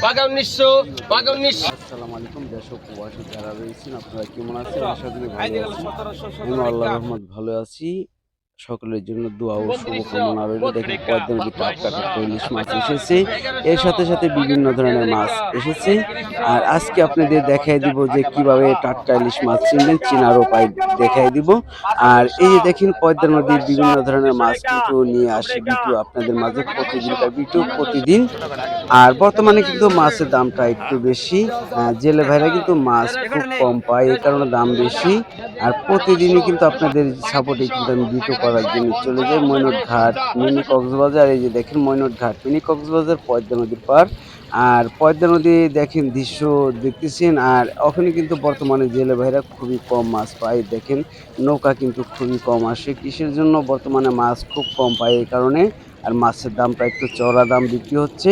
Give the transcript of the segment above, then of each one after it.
বাঘা 1900 বাঘা 1900। আসসালামু আলাইকুম দেশ ও প্রবাসী যারা রয়েছেন আপনারা কেমন আছেন? আশা করি ভালো আছেন। আমি আল্লাহর রহমত ভালো আছি। সকলের জন্য দোয়া ও শুভকামনা রইল। দেখেন পদ্মা নদী টাটকা টাটকা ইলিশ মাছ এসেছে, এর সাথে সাথে বিভিন্ন ধরনের মাছ এসেছে। আর আজকে আপনাদের দেখাই দিব যে কিভাবে টাটকা ইলিশ মাছ চিনবেন, চিনার উপায় দেখাই দিব। আর এই যে দেখেন পদ্মা নদীর বিভিন্ন ধরনের মাছ কিন্তু নিয়ে আসে ভিডিও আপনাদের মাঝে, প্রতিদিনকার ভিডিও প্রতিদিন। আর বর্তমানে কিন্তু মাছের দামটা একটু বেশি, জেলে ভাইরা কিন্তু মাছ খুব কম পায়, এই কারণে দাম বেশি। আর প্রতিদিনই কিন্তু আপনাদের সাপোর্টে কিন্তু আমি ভিডিও করার জন্য চলে যাই মৈনট ঘাট মিনি কক্সবাজার। এই যে দেখেন মৈনট ঘাট মিনি কক্সবাজার পদ্মা নদীর পার। আর পদ্মা নদী দেখেন দৃশ্য দেখতেছেন। আর ওখানে কিন্তু বর্তমানে জেলে ভাইরা খুবই কম মাছ পায়। দেখেন নৌকা কিন্তু খুবই কম আসে, কিসের জন্য? বর্তমানে মাছ খুব কম পায় এই কারণে। আর মাছের দামটা একটু চড়া দাম বিক্রি হচ্ছে,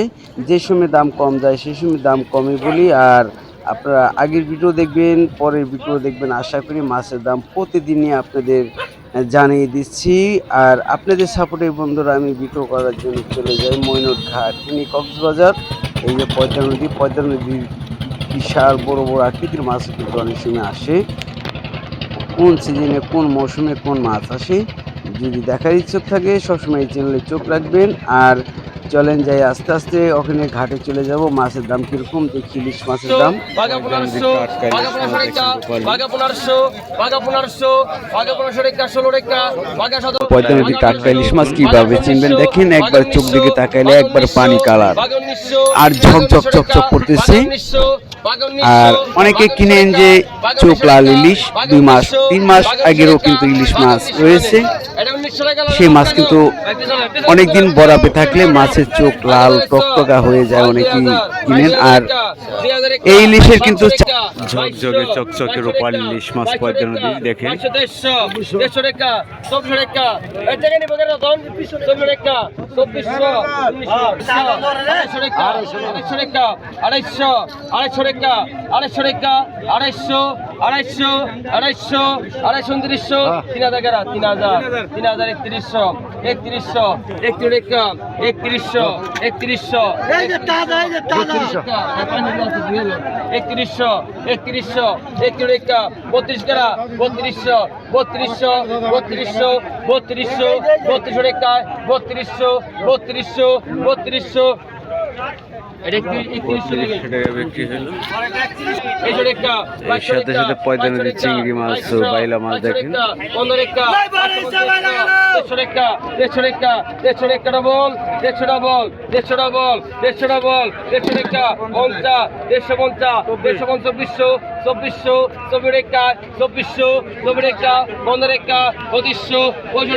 যে সময় দাম কম যায় সেই সময় দাম কমই বলি। আর আপনারা আগের ভিডিও দেখবেন, পরের ভিডিও দেখবেন, আশা করি মাছের দাম প্রতিদিনই আপনাদের জানিয়ে দিচ্ছি। আর আপনাদের সাপোর্টে বন্ধুরা আমি ভিডিও করার জন্য চলে যাই মৈনট ঘাট মিনি কক্সবাজার। এই যে পদ্মা নদীর বিশাল বড় বড় আকৃতির মাছ কিন্তু অনেক সময় আসে। কোন সিজনে কোন মৌসুমে কোন মাছ আসে যদি দেখার ইচ্ছা থাকে সবসময় এই চ্যানেলে চোখ রাখবেন। আর চলেন যাই আস্তে আস্তে ওখানে ঘাটে চলে যাব। মাছের দাম কিরকম দেখি, ইলিশ মাছের দাম। বাঘা 1500 বাঘা 1500 টাকা বাঘা 1500 বাঘা 1500 বাঘা 1500 টাকা 16 টাকা বাঘা 17। পদ্মা নদীর টাটকা ইলিশ মাছ কিভাবে চিনবেন দেখেন, একবার চোখ দিকে তাকাইলে একবার পানি কালার আর ঝক ঝক চক চক করতেছে। আর অনেকে কিনেন যে চোখ লাল ইলিশ, 2 মাস 3 মাস আগেরও কিন্তু ইলিশ মাছ রয়েছে, সেই মাছ কিন্তু অনেকদিন বরফে থাকলে মাছের চোখ লাল টকটকা হয়ে যায়, অনেকেই কিনেন। আর এই ইলিশের কিন্তু ঝকঝকে চকচকে রূপার ইলিশ মাছ পদ্মা নদী দেখেন। 150 টাকা 150 টাকা এই টাকা নিব কেন তখন 150 টাকা 2400 250 টাকা 250 টাকা 250 টাকা 250 টাকা 250 250 250 250 3000 টাকা 3000 3100 3100 টাকা 3100 3100 এই যে টাকা 3100 টাকা 3100 টাকা 32 টাকা 3200 3200 3200 3200 3200 টাকা 3200 3200 3200 এটা 3100 টাকা বিক্রি হলো। 100 টাকা এর সাথে সাথে পদ্মা নদীর চিংড়ি মাছ ও বাইলা মাছ দেখেন। 15 টাকা 150 টাকা 150 টাকা 150 টাকা ডবল 150 ডবল 150 ডবল 150 ডবল 150 টাকা 50 150 150 2400 2400 টাকা 2400 টাকা 15 টাকা 2500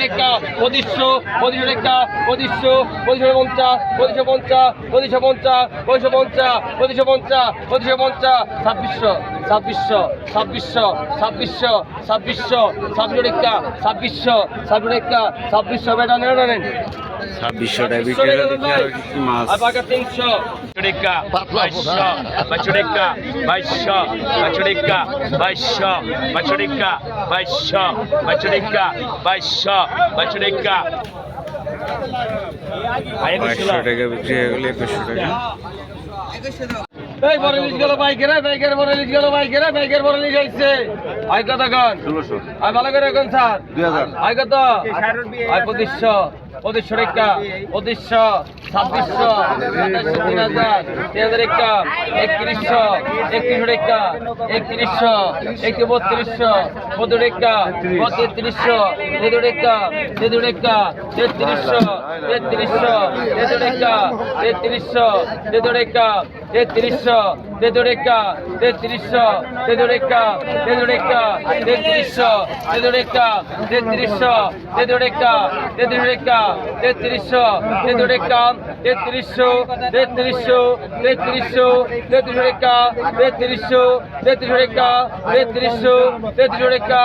টাকা 2500 টাকা 2500 2550 2550 2550 2550 2550 2550 2600 2600 2600 2600 2600 টাকা 2600 টাকা 2600 বেটা নেন 2600 টাকা বিক্রি হলো। দেখি আর কিছু মাছ আর বাঘা 300 টাকা 2200 টাকা 2200 টাকা 2200 টাকা 2200 টাকা 2200 টাকা 2200 টাকা বিক্রি হয়ে গেলে 2100 টাকা। এই বড় ইলিশ গেল বাইকের বড় ইলিশ গেল বাইকের বড় ইলিশ আইছে আই কত গান 1600 আই ভালো করে কোন স্যার 2000 আই কত আই 2500 টাকা 2500 2600 3000 টাকা 3100 টাকা 3100 3200 টাকা 3200 টাকা 3300 টাকা 3300 টাকা 3300 টাকা 3300 টাকা 3300 টাকা 3300 টাকা 3300 টাকা 3300 টাকা 3300 টাকা 3300 3300 3300 টাকা 3300 টাকা 3300 টাকা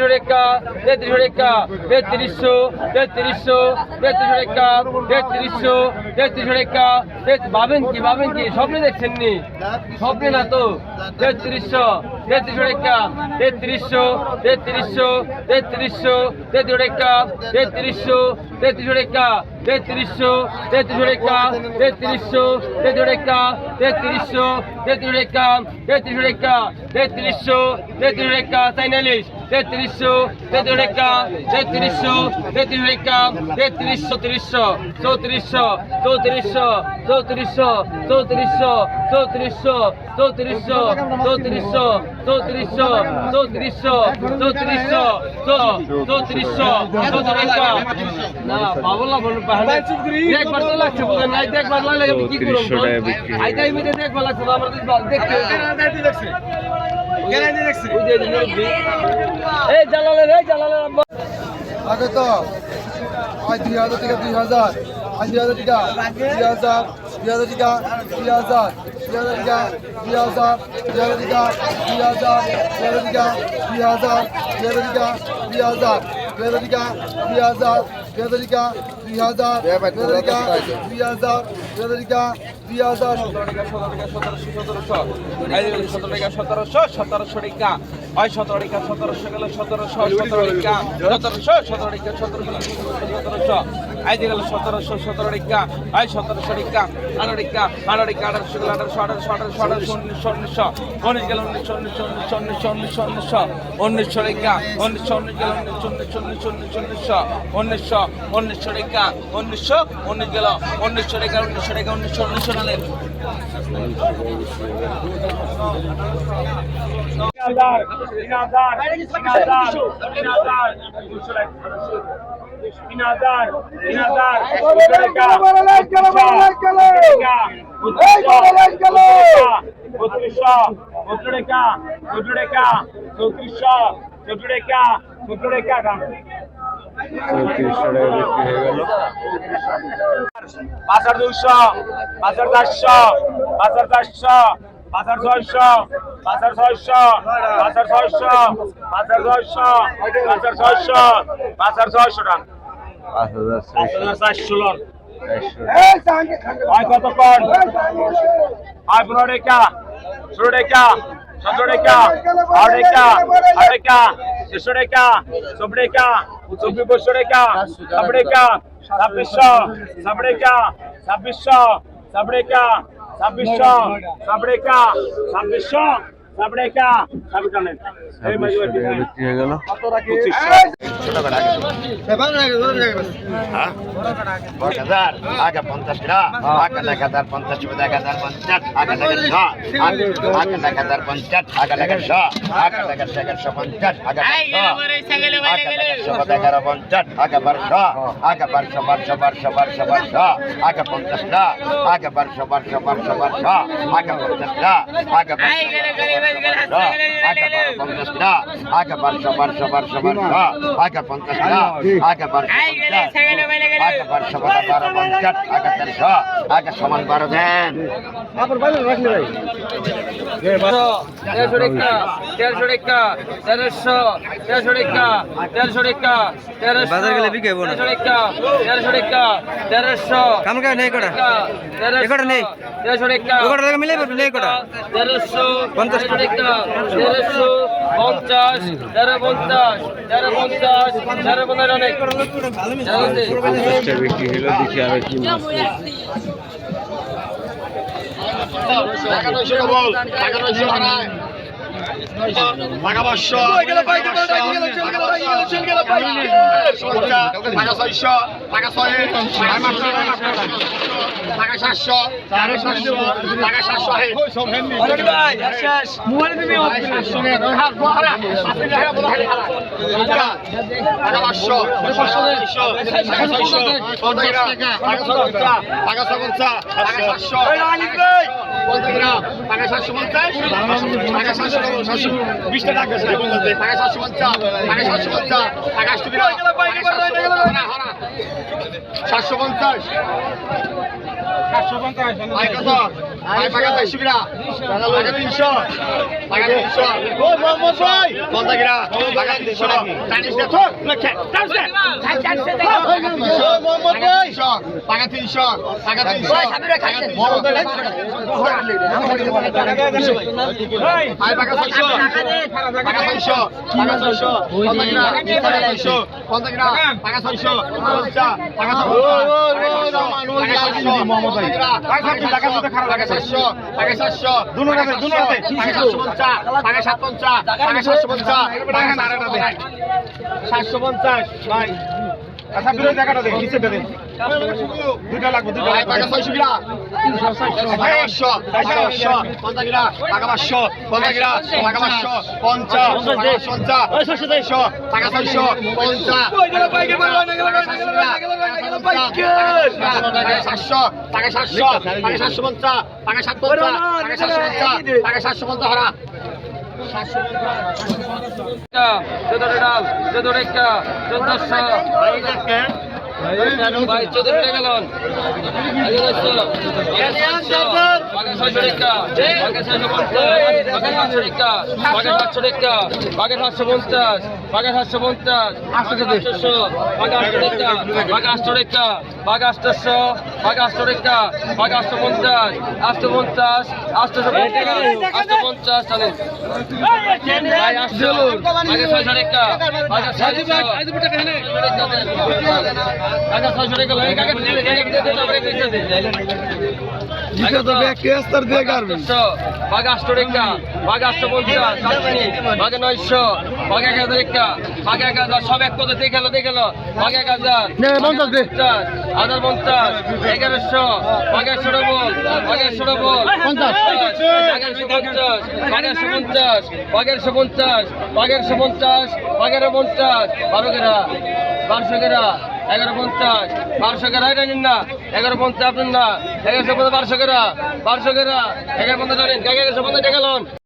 3300 টাকা 3300 টাকা 3300 টাকা 3300 টাকা 3300 টাকা ভাবেন কি স্বপ্নে দেখছেন নি স্বপ্নে না তো 3300 টাকা 3300 টাকা 3300 টাকা 3300 টাকা 3300 টাকা 3300 টাকা 3300 টাকা চাইনালিশ 3300 টাকা 3300 টাকা 3300 3400 3400 3400 3400 3400 3400 3400 3400 3400 টাকা না বাবুলা বলুন পাহাড়ে একবার তো লাগছে বুঝেন নাই একবার লাগলে আমি কি করব আইতা ইমিতে দেখবার লাগছে তো আমরা দেখতে এই জালালের আব্বা আগে তো আজ 2000 থেকে 2000 আজ 2000 টাকা 2000 টাকা 2000 টাকা 2000 টাকা 2000 টাকা 2000 টাকা 2000 টাকা 2000 টাকা 19 গেল 1900 টাকা 1900 সালের বাজার 200 বাজার 400 বাজার 400 বাজার 600 বাজার 600 বাজার 600 বাজার 600 বাজার 600 বাজার 600 টাকা 5400 লন কত কোন 15 টাকা 16 টাকা 17 টাকা 18 টাকা 18 টাকা 600 টাকা 14 টাকা 2400 টাকা 10 টাকা 2600 টাকা 2600 টাকা 2600 টাকা 2600 টাকা 26 টাকা এই মাঝে বিক্রি হয়ে গেল কত রাখি 2500 টাকা রাখি হ্যাঁ 1000 আগে 50 টাকা আগে 1050 1050 আগে 1000 আগে 1050 আগে 1000 আগে 1150 আগে 1150 আগে 1200 আগে 1200 আগে 50 টাকা আগে 1200 আগে 50 টাকা আগে আগে 50 টাকা আগে 1200 আগে 50 টাকা আগে 1200 আগে 1200 1250 আগে 1300 আগে সমান 12 দেন আবার বাইরে রাখলে ভাই 1300 টাকা 1300 টাকা 1300 টাকা বাজার গেলে বিকে বড় 1300 টাকা 1300 কাম কা নেই কোটা একটা নেই 1300 টাকা ওটা টাকা মিলে পারবে নেই কোটা 1350 টাকা 1350 অনেক বিক্রি হলো দেখি আর কি মাছ টাকা 500 টাকা 600 টাকা 6 টাকা 700 টাকা 700 মোবাইল দিবি টাকা 500 টাকা 700 টাকা 700 টাকা 750 টাকা 720 টাকা টাকা 750 টাকা 750 টাকা 750 টাকা 750 ভাই কত ভাই পাকা 400 কিরা পাকা 300 পাকা 300 ও মোহাম্মদ ভাই কোনটা কিরা পাকা 300 জানিস না তো লেখে জানিস না মোহাম্মদ ভাই পাকা 300 পাকা 300 ভাই সাবিরে খাইতে বড় ভাই পাকা 600 পাকা 600 পাকা 600 কোনটা কিরা পাকা 600 কোনটা কিরা পাকা 600 কোনটা পাকা 600 মোহাম্মদ ভাই পাকা 700 পাকা 700 দুনো রাতে পাকা 750 পাকা 750 পাকা 750 পাকা 750 ভাই আচ্ছা বিরোধী টাকাটা দেন নিচে দেন দুইটা লাগবে দুইটা ভাই পাকা 600 কিরা 500 কোনটা কিরা পাকা 500 কোনটা কিরা পাকা 500 50 50 পাকা 600 50 700 পাকা 700 পাকা 750 পাকা 750 পাকা 750 হারা ডাল 14 টাকা 1400 ভাই 14 টাকা গেলন পাকা 600 টাকা পাকা 650 পাকা 700 টাকা পাকা 700 টাকা পাকা 750 পাকা 750 800 পাকা 800 টাকা পাকা 800 টাকা পাকা 800 পাকা 800 টাকা পাকা 850 850 850 চলেন ভাই 800 পাকা 600 টাকা পাকা 600 টাকা 600 টাকা লাগে কাকে দিতে তো ব্যক্তি স্তর দিয়ে গারবেন বাঘা 800 টাকা বাঘা 850 চাটনি বাঘা 900 বাঘা 1000 টাকা বাঘা 1000 সব এক কথা দেখে গেল বাঘা 1000 নে 50 দে 1050 1100 বাঘা 100 বল বাঘা 100 বল 50 বাঘা 150 বাঘা 150 বাঘা 150 বাঘা 150 বাঘা 150 12 গেরা 1200 গেরা 1150 1200 গেরা এটা নিন না 1150 আপনার না 1150 1200 গেরা 1150 টাকা লোন